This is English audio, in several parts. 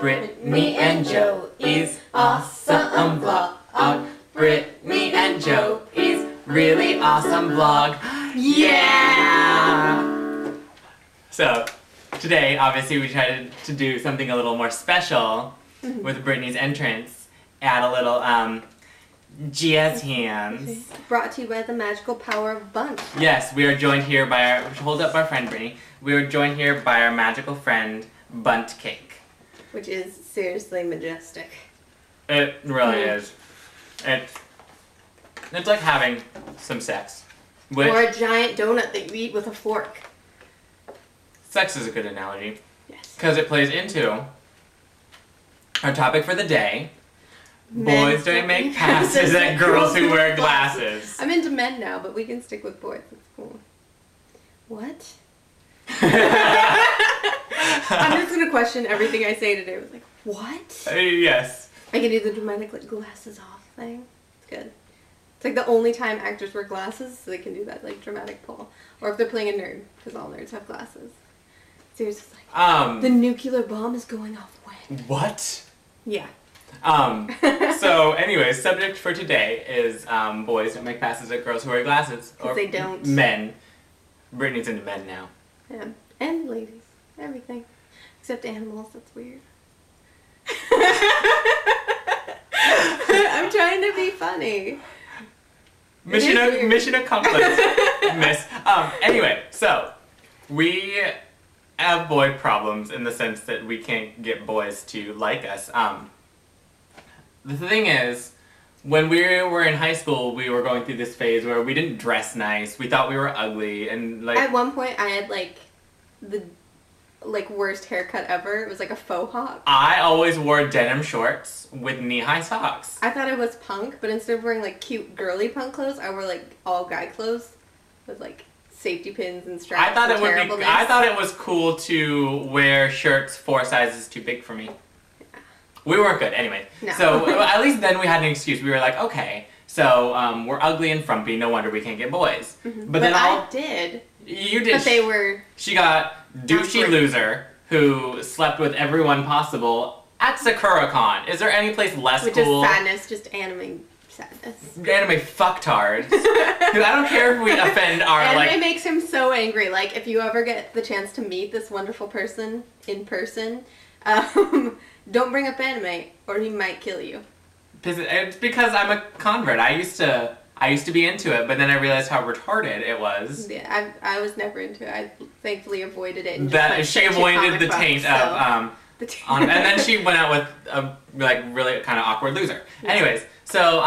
Brittany and Joey's awesome vlog. Brittany and Joey's really awesome vlog. Yeah! So, today, obviously, we tried to do something a little more special with Brittany's entrance. Add a little, jazz hands. Brought to you by the magical power of Bunt. Yes, we are joined here by our, hold up our friend Brittany. We are joined here by our magical friend, Bunt Cake. Which is seriously majestic. It really is. It's like having some sex. Or a giant donut that you eat with a fork. Sex is a good analogy. Yes. Because it plays into our topic for the day. Men Boys don't make passes at girls who wear glasses. I'm into men now, but we can stick with boys. That's cool. What? I'm just gonna question everything I say today. I was like, what? Yes. I can do the dramatic like glasses off thing. It's good. It's like the only time actors wear glasses, so they can do that like dramatic pull. Or if they're playing a nerd, because all nerds have glasses. Seriously, like the nuclear bomb is going off when? What? Yeah. So anyways, subject for today is boys don't make passes at girls who wear glasses. Or they don't. Men. Brittany's into men now. Yeah. And ladies. Everything. Except animals, that's weird. I'm trying to be funny. Mission accomplished, miss. Anyway, so we have boy problems in the sense that we can't get boys to like us. The thing is, when we were in high school, we were going through this phase where we didn't dress nice. We thought we were ugly, and like at one point I had like the worst haircut ever. It was like a faux hawk. I always wore denim shorts with knee-high socks. I thought I was punk, but instead of wearing like cute girly punk clothes, I wore like all guy clothes with like safety pins and straps. I thought it was cool to wear shirts 4 sizes too big for me. Yeah. We weren't good anyway. No. So at least then we had an excuse. We were like, okay, so we're ugly and frumpy. No wonder we can't get boys. Mm-hmm. But I did. You did. But they were. She got douchey loser who slept with everyone possible at SakuraCon. Is there any place less Which cool? Which is sadness, just anime sadness. Anime fucktards. Because I don't care if we offend our anime makes him so angry. Like, if you ever get the chance to meet this wonderful person in person, don't bring up anime or he might kill you. It's because I'm a convert. I used to be into it, but then I realized how retarded it was. Yeah, I was never into it. I thankfully avoided it. And she avoided the taint of and then she went out with a really kind of awkward loser. Yeah. Anyways, so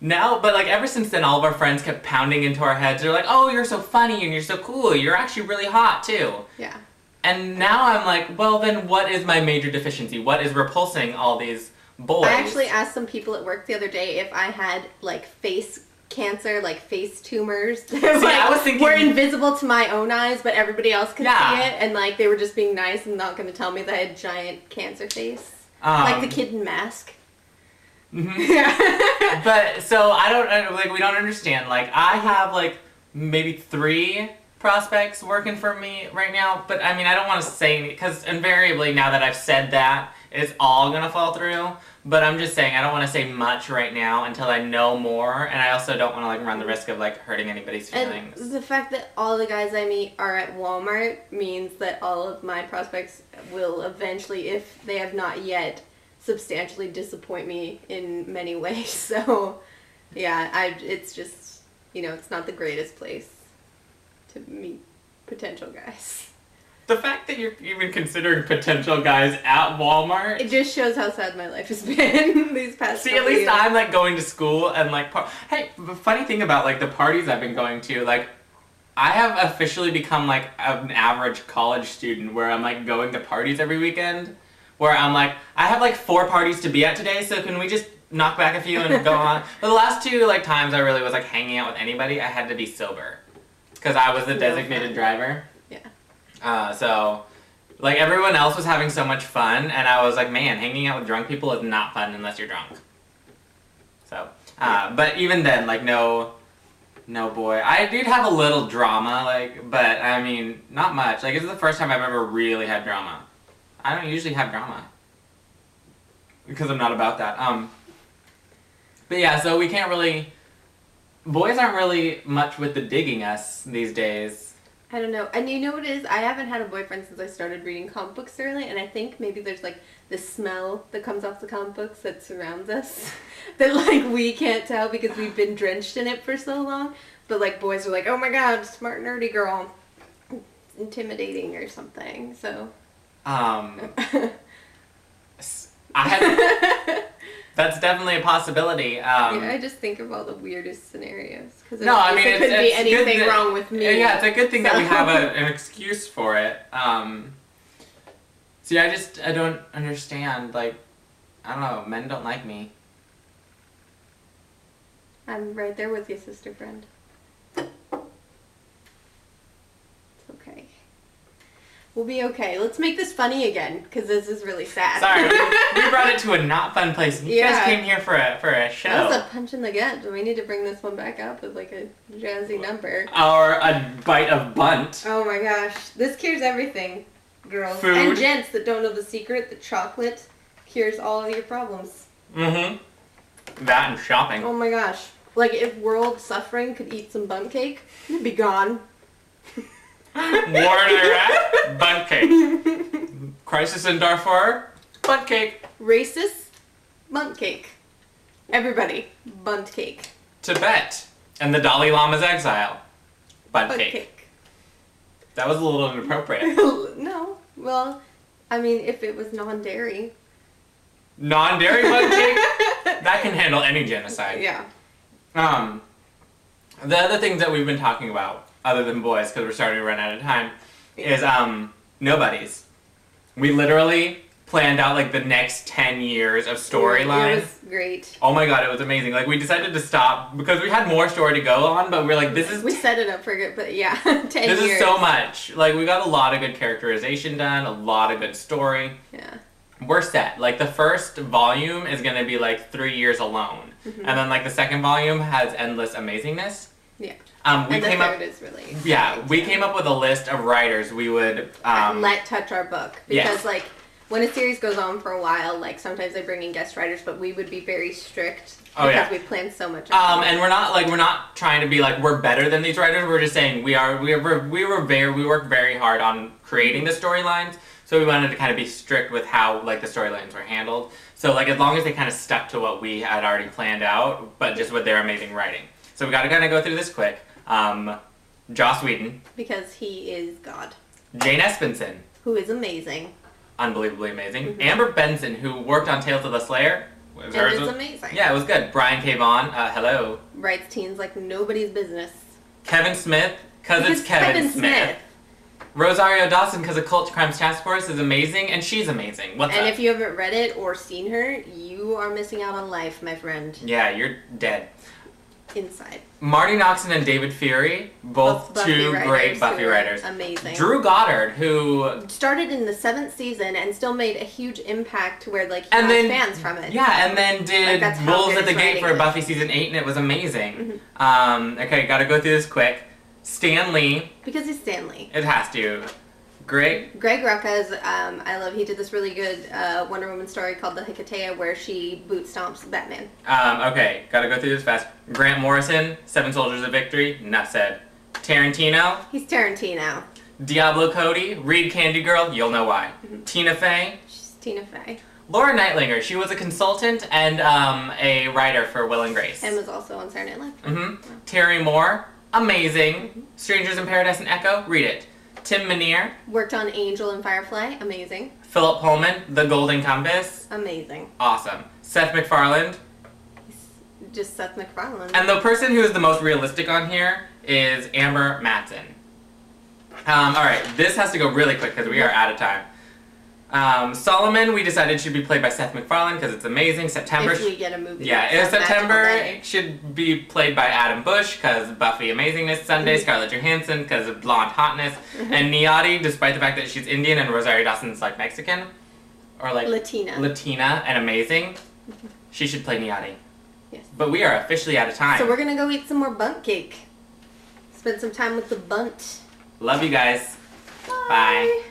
now, but like ever since then, all of our friends kept pounding into our heads. They're like, "Oh, you're so funny and you're so cool. You're actually really hot too." Yeah. And now I'm like, well, then what is my major deficiency? What is repulsing all these boys? I actually asked some people at work the other day if I had like face cancer, like face tumors. I was thinking were invisible to my own eyes, but everybody else could see it, and like they were just being nice and not going to tell me that I had giant cancer face, like the kid in Mask. Mm-hmm. Yeah. But so we don't understand. Like I have like maybe 3 prospects working for me right now, but I mean I don't want to say because invariably now that I've said that, it's all gonna fall through. But I'm just saying I don't want to say much right now until I know more, and I also don't want to like run the risk of like hurting anybody's feelings. And the fact that all the guys I meet are at Walmart means that all of my prospects will eventually, if they have not yet, substantially disappoint me in many ways. So, yeah, it's just, it's not the greatest place to meet potential guys. The fact that you're even considering potential guys at Walmart. It just shows how sad my life has been these past See, at least years. I'm like going to school and like, hey, the funny thing about like the parties I've been going to, like, I have officially become like an average college student where I'm like going to parties every weekend. Where I'm like, I have like 4 parties to be at today, so can we just knock back a few and go on? But the last 2 like times I really was like hanging out with anybody, I had to be sober. Because I was the designated driver. So, like, everyone else was having so much fun, and I was like, man, hanging out with drunk people is not fun unless you're drunk. So, but even then, like, no boy. I did have a little drama, like, but, I mean, not much. Like, this is the first time I've ever really had drama. I don't usually have drama. because I'm not about that. But yeah, so we can't really. Boys aren't really much with the digging us these days. I don't know. And you know what it is? I haven't had a boyfriend since I started reading comic books early, and I think maybe there's like this smell that comes off the comic books that surrounds us that like we can't tell because we've been drenched in it for so long. But like boys are like, oh my god, smart nerdy girl. It's intimidating or something. So I had. That's definitely a possibility. Yeah, I just think of all the weirdest scenarios. Cause no, I mean, there couldn't be anything wrong with me. Yeah, it's a good thing that we have an excuse for it. See, I don't understand. Like, I don't know, men don't like me. I'm right there with you, sister friend. It's okay. We'll be okay. Let's make this funny again, because this is really sad. Sorry, we brought it to a not fun place. You guys came here for a show. That was a punch in the gut. We need to bring this one back up with like a jazzy number. Or a bite of bunt. Oh my gosh. This cures everything, girls. Food. And gents that don't know the secret, that chocolate cures all of your problems. Mm-hmm. That and shopping. Oh my gosh. Like if world suffering could eat some Bunt Cake, it'd be gone. War in Iraq, Bunt Cake. Crisis in Darfur, Bunt Cake. Racist, Bunt Cake. Everybody, Bunt Cake. Tibet and the Dalai Lama's exile, Bunt Cake. That was a little inappropriate. No. Well, I mean, if it was non-dairy. Non-dairy Bunt Cake? That can handle any genocide. Yeah. The other things that we've been talking about, other than boys, because we're starting to run out of time, is nobodies. We literally planned out like the next 10 years of storylines. It was great. Oh my god, it was amazing. Like we decided to stop because we had more story to go on, but we're like, this is... We set it up for good, but yeah, 10 years. This is so much. Like we got a lot of good characterization done, a lot of good story. Yeah. We're set. Like the first volume is going to be like 3 years alone. Mm-hmm. And then like the second volume has endless amazingness. Yeah. We and came the up. third is really We came up with a list of writers we would let touch our book because yes. like when a series goes on for a while, like sometimes they bring in guest writers, but we would be very strict because we plan so much. And we're not trying to be like we're better than these writers. We're just saying we work very hard on creating the storylines. So we wanted to kind of be strict with how like the storylines were handled. So like as long as they kind of stuck to what we had already planned out, but just with their amazing writing. So we got to kind of go through this quick. Joss Whedon. Because he is God. Jane Espenson. Who is amazing. Unbelievably amazing. Mm-hmm. Amber Benson, who worked on Tales of the Slayer. It was amazing. Yeah, it was good. Brian K. Vaughan, hello. Writes teens like nobody's business. Kevin Smith, because it's Kevin Smith. Rosario Dawson, because of Cult Crimes Task Force, is amazing, and she's amazing. What's up? And if you haven't read it or seen her, you are missing out on life, my friend. Yeah, you're dead. Inside. Marty Noxon and David Fury, both two great Buffy writers. Amazing. Drew Goddard, who started in the 7th season and still made a huge impact where like he got fans from it. Yeah, and then did Wolves at the Gate for Buffy season 8, and it was amazing. Mm-hmm. Okay, gotta go through this quick. Stan Lee. Because he's Stan Lee. It has to. Greg Rucka's, he did this really good Wonder Woman story called The Hecate where she boot stomps Batman. Okay, gotta go through this fast. Grant Morrison, Seven Soldiers of Victory, enough said. Tarantino. He's Tarantino. Diablo Cody, Read Candy Girl, you'll know why. Mm-hmm. Tina Fey. She's Tina Fey. Laura Neitlinger, she was a consultant and a writer for Will and Grace. And was also on Saturday Night Live. Mm-hmm. Wow. Terry Moore, amazing. Mm-hmm. Strangers in Paradise and Echo, read it. Tim Minear. Worked on Angel and Firefly. Amazing. Philip Pullman, The Golden Compass. Amazing. Awesome. Seth MacFarlane. He's just Seth MacFarlane. And the person who is the most realistic on here is Amber Matson. Alright, this has to go really quick because we are out of time. Solomon, we decided should be played by Seth MacFarlane because it's amazing. September. If we get a movie. Yeah, in September it should be played by Adam Bush because Buffy amazingness. Sunday, Scarlett Johansson because of blonde hotness. And Niyati, despite the fact that she's Indian and Rosario Dawson's like Mexican. Or like Latina and amazing. She should play Niyati. Yes. But we are officially out of time. So we're gonna go eat some more Bunt Cake. Spend some time with the Bunt. Love you guys. Bye.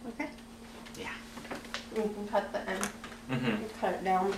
Okay. Yeah. You can cut the end. Mm-hmm. Cut it down.